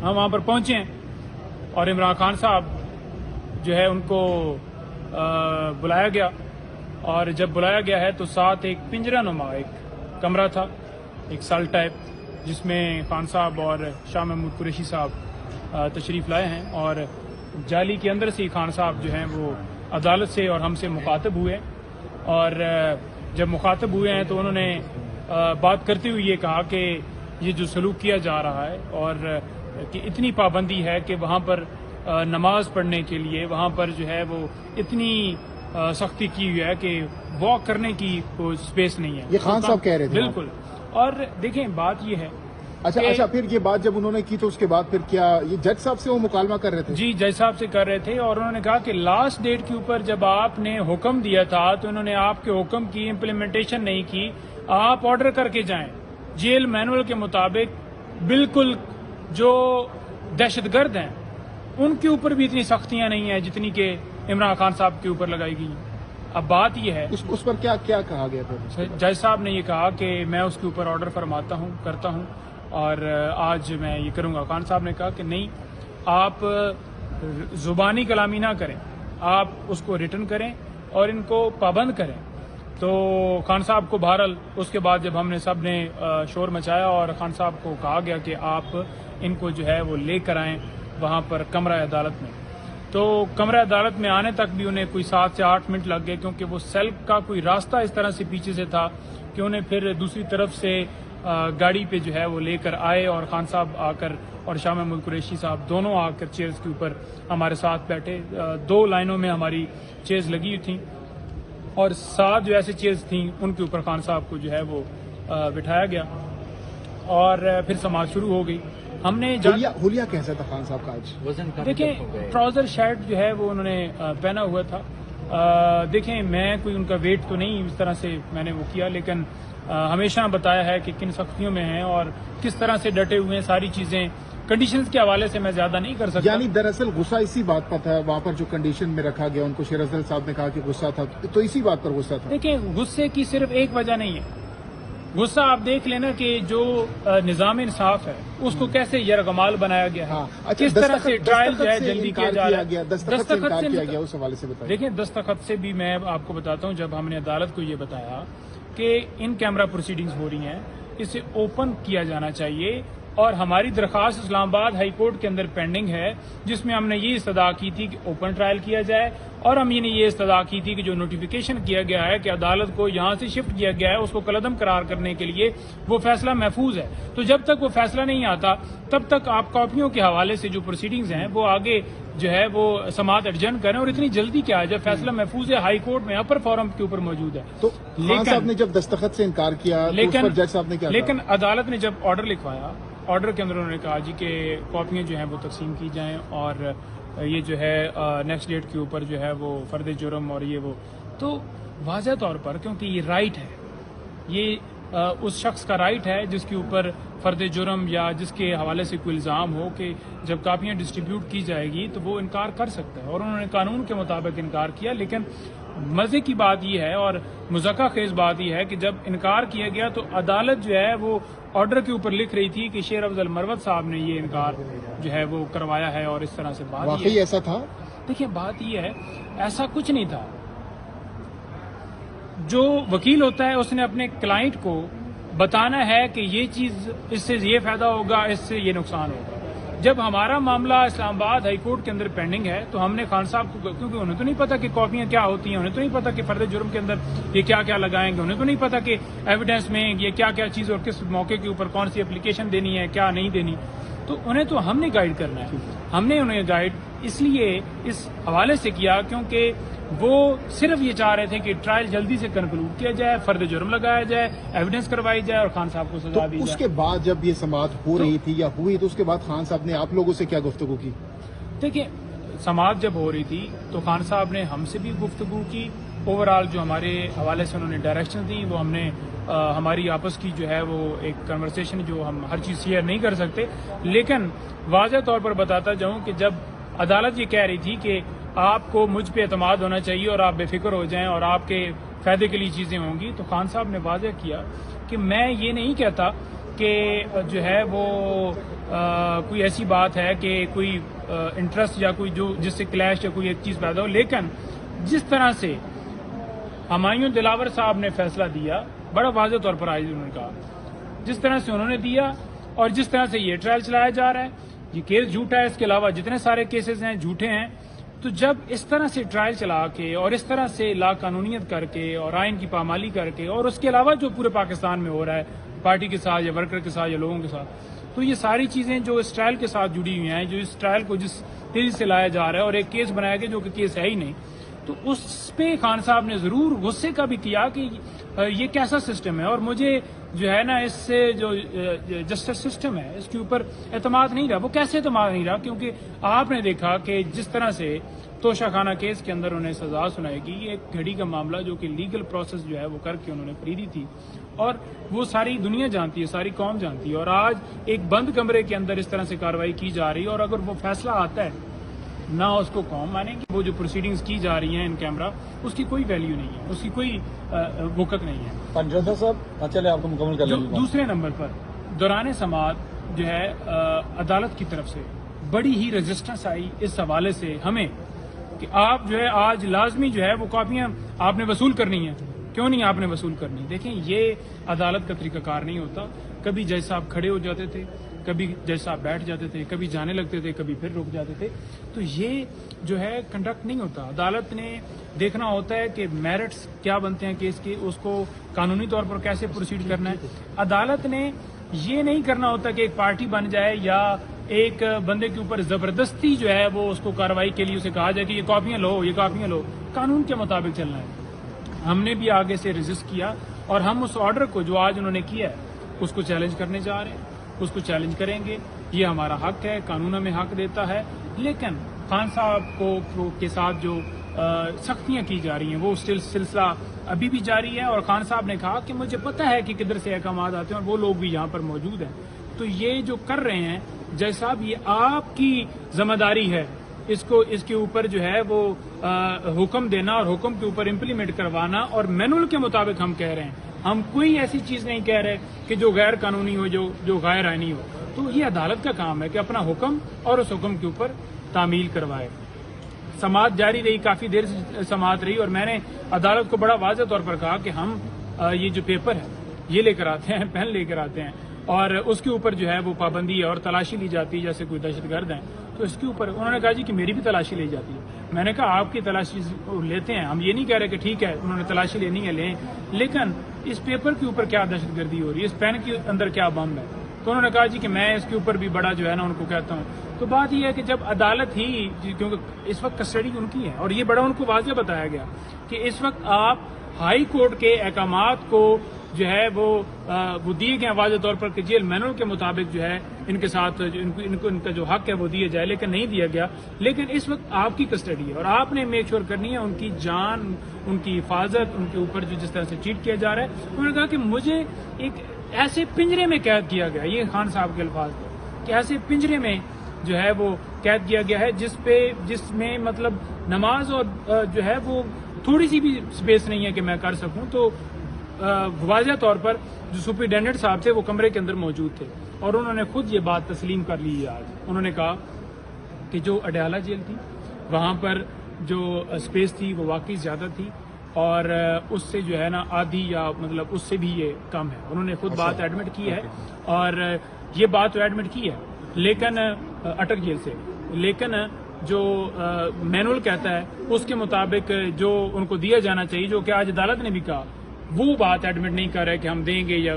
ہم وہاں پر پہنچے ہیں اور عمران خان صاحب جو ہے ان کو بلایا گیا، اور جب بلایا گیا ہے تو ساتھ ایک پنجرہ نما ایک کمرہ تھا، ایک سیل ٹائپ، جس میں خان صاحب اور شاہ محمود قریشی صاحب تشریف لائے ہیں، اور جالی کے اندر سے خان صاحب جو ہیں وہ عدالت سے اور ہم سے مخاطب ہوئے، اور جب مخاطب ہوئے ہیں تو انہوں نے بات کرتے ہوئے یہ کہا کہ یہ جو سلوک کیا جا رہا ہے اور کہ اتنی پابندی ہے کہ وہاں پر نماز پڑھنے کے لیے وہاں پر جو ہے وہ اتنی سختی کی ہوئی ہے کہ واک کرنے کی کوئی اسپیس نہیں ہے. یہ خان صاحب کہہ رہے تھے. بالکل. اور دیکھیں بات یہ ہے. اچھا پھر یہ بات جب انہوں نے کی تو اس کے بعد پھر کیا یہ جج صاحب سے وہ مکالمہ کر رہے تھے؟ جی جج صاحب سے کر رہے تھے، اور انہوں نے کہا کہ لاسٹ ڈیٹ کے اوپر جب آپ نے حکم دیا تھا تو انہوں نے آپ کے حکم کی امپلیمنٹیشن نہیں کی. آپ آرڈر کر کے جائیں جیل مینول کے مطابق. بالکل جو دہشت گرد ہیں ان کے اوپر بھی اتنی سختیاں نہیں ہیں جتنی کہ عمران خان صاحب کے اوپر لگائی گئی. اب بات یہ ہے اس پر کیا کہا گیا تھا؟ جج صاحب نے یہ کہا کہ میں اس کے اوپر آرڈر فرماتا ہوں، کرتا ہوں، اور آج میں یہ کروں گا. خان صاحب نے کہا کہ نہیں، آپ زبانی کلامی نہ کریں، آپ اس کو ریٹن کریں اور ان کو پابند کریں. تو خان صاحب کو بہرحال اس کے بعد جب ہم نے سب نے شور مچایا اور خان صاحب کو کہا گیا کہ آپ ان کو جو ہے وہ لے کر آئیں وہاں پر کمرہ عدالت میں، تو کمرہ عدالت میں آنے تک بھی انہیں کوئی 7 سے 8 منٹ لگ گئے، کیونکہ وہ سیل کا کوئی راستہ اس طرح سے پیچھے سے تھا کہ انہیں پھر دوسری طرف سے گاڑی پہ جو ہے وہ لے کر آئے، اور خان صاحب آ کر اور شاہ محمود قریشی صاحب دونوں آ کر چیئرز کے اوپر ہمارے ساتھ بیٹھے. 2 لائنوں میں ہماری چیئرز لگی ہوئی تھیں، اور 7 جو ایسے چیئرز تھیں ان کے اوپر خان صاحب کو جو ہے وہ بٹھایا گیا، اور پھر سماعت شروع ہو گئی. ہم نے حلیہ کیسا تھا خان صاحب کا آج؟ دیکھیں ٹراؤزر شرٹ جو ہے وہ انہوں نے پہنا ہوا تھا. دیکھیں میں کوئی ان کا ویٹ تو نہیں اس طرح سے میں نے وہ کیا، لیکن ہمیشہ بتایا ہے کہ کن سختیوں میں ہیں اور کس طرح سے ڈٹے ہوئے ہیں. ساری چیزیں کنڈیشنز کے حوالے سے میں زیادہ نہیں کر سکتا. یعنی دراصل غصہ اسی بات پر تھا، وہاں پر جو کنڈیشن میں رکھا گیا ان کو شیر افضل صاحب نے کہا کہ غصہ تھا، تو اسی بات پر غصہ تھا. دیکھیں غصے کی صرف ایک وجہ نہیں ہے. غصہ آپ دیکھ لینا کہ جو نظام انصاف ہے اس کو کیسے یرغمال بنایا گیا ہے، کس طرح سے ٹرائل جو ہے جلدی کیا جا رہا ہے. دستخط سے کیا گیا اس حوالے سے بتائیں. دیکھیں دستخط سے بھی میں آپ کو بتاتا ہوں. جب ہم نے عدالت کو یہ بتایا کہ ان کیمرہ پروسیڈنگز ہو رہی ہیں، اسے اوپن کیا جانا چاہیے، اور ہماری درخواست اسلام آباد ہائی کورٹ کے اندر پینڈنگ ہے جس میں ہم نے یہ استدعا کی تھی کہ اوپن ٹرائل کیا جائے، اور ہم نے یہ استدعا کی تھی کہ جو نوٹیفیکیشن کیا گیا ہے کہ عدالت کو یہاں سے شفٹ کیا گیا ہے اس کو کالعدم قرار کرنے کے لیے وہ فیصلہ محفوظ ہے. تو جب تک وہ فیصلہ نہیں آتا تب تک آپ کاپیوں کے حوالے سے جو پروسیڈنگز ہیں وہ آگے جو ہے وہ سماعت ایڈجرن کریں. اور اتنی جلدی کیا ہے جب فیصلہ محفوظ ہے، ہائی کورٹ میں اپر فورم کے اوپر موجود ہے. تو خان صاحب نے جب دستخط سے انکار کیا تو جج صاحب نے کیا کہا؟ لیکن عدالت نے جب آرڈر لکھوایا، آرڈر کے اندر انہوں نے کہا جی کہ کاپیاں جو ہیں وہ تقسیم کی جائیں، اور یہ جو ہے نیکسٹ ڈیٹ کے اوپر جو ہے وہ فرد جرم اور یہ وہ، تو واضح طور پر کیونکہ یہ رائٹ ہے، یہ اس شخص کا رائٹ ہے جس کے اوپر فرد جرم یا جس کے حوالے سے کوئی الزام ہو کہ جب کاپیاں ڈسٹریبیوٹ کی جائے گی تو وہ انکار کر سکتا ہے، اور انہوں نے قانون کے مطابق انکار کیا. لیکن مزے کی بات یہ ہے اور مذاکرہ خیز بات یہ ہے کہ جب انکار کیا گیا تو عدالت جو ہے وہ آرڈر کے اوپر لکھ رہی تھی کہ شیر افضل مروت صاحب نے یہ انکار جو ہے وہ کروایا ہے، اور اس طرح سے بات واقعی ایسا تھا. دیکھیں بات یہ ہے ایسا کچھ نہیں تھا. جو وکیل ہوتا ہے اس نے اپنے کلائنٹ کو بتانا ہے کہ یہ چیز اس سے یہ فائدہ ہوگا، اس سے یہ نقصان ہوگا. جب ہمارا معاملہ اسلام آباد ہائی کورٹ کے اندر پینڈنگ ہے تو ہم نے خان صاحب کو، کیونکہ انہیں تو نہیں پتا کہ کاپیاں کیا ہوتی ہیں، انہیں تو نہیں پتا کہ فرد جرم کے اندر یہ کیا کیا لگائیں گے، انہیں تو نہیں پتا کہ ایویڈنس میں یہ کیا کیا چیز اور کس موقع کے اوپر کون سی اپلیکیشن دینی ہے کیا نہیں دینی. تو انہیں تو ہم نے گائیڈ کرنا ہے. ہم نے انہیں گائیڈ اس لیے اس حوالے سے کیا کیونکہ وہ صرف یہ چاہ رہے تھے کہ ٹرائل جلدی سے کنکلوڈ کیا جائے، فرد جرم لگایا جائے، ایویڈنس کروائی جائے اور خان صاحب کو سزا دی جائے. اس کے بعد جب یہ سماعت ہو رہی تھی یا ہوئی تو اس کے بعد خان صاحب نے آپ لوگوں سے کیا گفتگو کی؟ دیکھیں سماعت جب ہو رہی تھی تو خان صاحب نے ہم سے بھی گفتگو کی. اوور آل جو ہمارے حوالے سے انہوں نے ڈائریکشن دی وہ ہم نے ہماری آپس کی جو ہے وہ ایک کنورسیشن، جو ہم ہر چیز شیئر نہیں کر سکتے، لیکن واضح طور پر بتاتا جاؤں کہ جب عدالت یہ کہہ رہی تھی کہ آپ کو مجھ پہ اعتماد ہونا چاہیے اور آپ بے فکر ہو جائیں اور آپ کے فائدے کے لیے چیزیں ہوں گی، تو خان صاحب نے واضح کیا کہ میں یہ نہیں کہتا کہ جو ہے وہ کوئی ایسی بات ہے کہ کوئی انٹرسٹ یا کوئی جو جس سے کلیش یا کوئی ایک چیز پیدا ہو، لیکن جس طرح سے ہمایوں دلاور صاحب نے فیصلہ دیا بڑا واضح طور پر آج انہوں نے کہا، جس طرح سے انہوں نے دیا اور جس طرح سے یہ ٹرائل چلایا جا رہا ہے، یہ کیس جھوٹا ہے، اس کے علاوہ جتنے سارے کیسز ہیں جھوٹے ہیں. تو جب اس طرح سے ٹرائل چلا کے اور اس طرح سے لا قانونیت کر کے اور آئین کی پامالی کر کے اور اس کے علاوہ جو پورے پاکستان میں ہو رہا ہے پارٹی کے ساتھ یا ورکر کے ساتھ یا لوگوں کے ساتھ، تو یہ ساری چیزیں جو اس ٹرائل کے ساتھ جڑی ہوئی ہیں، جو اس ٹرائل کو جس تیزی سے لایا جا رہا ہے اور ایک کیس بنایا گیا جو کہ کیس ہے ہی نہیں، تو اس پہ خان صاحب نے ضرور غصے کا بھی کیا کہ یہ کیسا سسٹم ہے. اور مجھے جو ہے نا اس سے جو جسٹس سسٹم ہے اس کے اوپر اعتماد نہیں رہا. وہ کیسے اعتماد نہیں رہا؟ کیونکہ آپ نے دیکھا کہ جس طرح سے توشہ خانہ کیس کے اندر انہیں سزا سنائے گی، یہ ایک گھڑی کا معاملہ جو کہ لیگل پروسیس جو ہے وہ کر کے انہوں نے خریدی تھی اور وہ ساری دنیا جانتی ہے، ساری قوم جانتی ہے. اور آج ایک بند کمرے کے اندر اس طرح سے کارروائی کی جا رہی ہے اور اگر وہ فیصلہ آتا ہے نہ اس کو قوم مانے گی. وہ جو پروسیڈنگز کی جا رہی ہیں ان کیمرہ، اس کی کوئی ویلیو نہیں ہے، اس کی کوئی وقت نہیں ہے. پنجوتا صاحب چلے آپ کو مکمل کر لیں. دوسرے نمبر پر دوران سماعت جو ہے عدالت کی طرف سے بڑی ہی ریزسٹنس آئی اس حوالے سے ہمیں کہ آپ جو ہے آج لازمی جو ہے وہ کاپیاں آپ نے وصول کرنی ہیں. کیوں نہیں آپ نے وصول کرنی؟ دیکھیں یہ عدالت کا طریقہ کار نہیں ہوتا. کبھی جج صاحب کھڑے ہو جاتے تھے، کبھی جج صاحب بیٹھ جاتے تھے، کبھی جانے لگتے تھے، کبھی پھر رک جاتے تھے. تو یہ جو ہے کنڈکٹ نہیں ہوتا. عدالت نے دیکھنا ہوتا ہے کہ میرٹس کیا بنتے ہیں کیس کے، اس کو قانونی طور پر کیسے پروسیڈ کرنا ہے. عدالت نے یہ نہیں کرنا ہوتا کہ ایک پارٹی بن جائے یا ایک بندے کے اوپر زبردستی جو ہے وہ اس کو کارروائی کے لیے اسے کہا جائے کہ یہ کاپیاں لو، یہ کاپیاں لو. قانون کے مطابق چلنا ہے. ہم نے بھی آگے سے ریزسٹ کیا اور ہم اس آرڈر کو جو آج انہوں نے کیا ہے اس کو چیلنج کرنے جا رہے ہیں، اس کو چیلنج کریں گے. یہ ہمارا حق ہے، قانون ہمیں حق دیتا ہے. لیکن خان صاحب کو کے ساتھ جو سختیاں کی جا رہی ہیں وہ سلسلہ ابھی بھی جاری ہے. اور خان صاحب نے کہا کہ مجھے پتہ ہے کہ کدھر سے احکامات آتے ہیں اور وہ لوگ بھی یہاں پر موجود ہیں. تو یہ جو کر رہے ہیں جج صاحب، یہ آپ کی ذمہ داری ہے اس کے اوپر جو ہے وہ حکم دینا اور حکم کے اوپر امپلیمنٹ کروانا. اور مینول کے مطابق ہم کہہ رہے ہیں، ہم کوئی ایسی چیز نہیں کہہ رہے کہ جو غیر قانونی ہو، جو غیر آئینی ہو. تو یہ عدالت کا کام ہے کہ اپنا حکم اور اس حکم کے اوپر تعمیل کروائے. سماعت جاری رہی، کافی دیر سے سماعت رہی اور میں نے عدالت کو بڑا واضح طور پر کہا کہ ہم یہ جو پیپر ہے یہ لے کر آتے ہیں، پین لے کر آتے ہیں اور اس کے اوپر جو ہے وہ پابندی ہے اور تلاشی لی جاتی ہے جیسے کوئی دہشت گرد ہیں تو اس کے اوپر. انہوں نے کہا جی کہ میری بھی تلاشی لی جاتی ہے. میں نے کہا آپ کی تلاشی لیتے ہیں، ہم یہ نہیں کہہ رہے کہ ٹھیک ہے انہوں نے تلاشی لینی ہے لیں، لیکن اس پیپر کے اوپر کیا دہشت گردی ہو رہی ہے، اس پین کے اندر کیا بم ہے. تو انہوں نے کہا جی کہ میں اس کے اوپر بھی بڑا جو ہے نا ان کو کہتا ہوں. تو بات یہ ہے کہ جب عدالت ہی، کیونکہ اس وقت کسٹڈی ان کی ہے اور یہ بڑا ان کو واضح بتایا گیا کہ اس وقت آپ ہائی کورٹ کے احکامات کو جو ہے وہ دیے گئے واضح طور پر کہ جیل مینول کے مطابق جو ہے ان کے ساتھ ان کا جو حق ہے وہ دیا جائے، لیکن نہیں دیا گیا. لیکن اس وقت آپ کی کسٹڈی ہے اور آپ نے میک شور کرنی ہے ان کی جان، ان کی حفاظت، ان کے اوپر جو جس طرح سے چیٹ کیا جا رہا ہے. انہوں نے کہا کہ مجھے ایک ایسے پنجرے میں قید کیا گیا، یہ خان صاحب کے الفاظ کہ ایسے پنجرے میں جو ہے وہ قید کیا گیا ہے جس میں مطلب نماز اور جو ہے وہ تھوڑی سی بھی سپیس نہیں ہے کہ میں کر سکوں. تو واضح طور پر جو سپرنٹینڈنٹ صاحب تھے وہ کمرے کے اندر موجود تھے اور انہوں نے خود یہ بات تسلیم کر لی ہے. آج انہوں نے کہا کہ جو اڈیالہ جیل تھی وہاں پر جو سپیس تھی وہ واقعی زیادہ تھی اور اس سے جو ہے نا آدھی یا مطلب اس سے بھی یہ کم ہے. انہوں نے خود بات ایڈمٹ کی ہے اور یہ بات تو ایڈمٹ کی ہے لیکن اٹک جیل سے، لیکن جو مینول کہتا ہے اس کے مطابق جو ان کو دیا جانا چاہیے، جو کہ آج عدالت نے بھی کہا، وہ بات ایڈمٹ نہیں کر رہا ہے کہ ہم دیں گے یا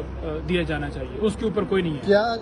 دیا جانا چاہیے، اس کے اوپر کوئی نہیں ہے.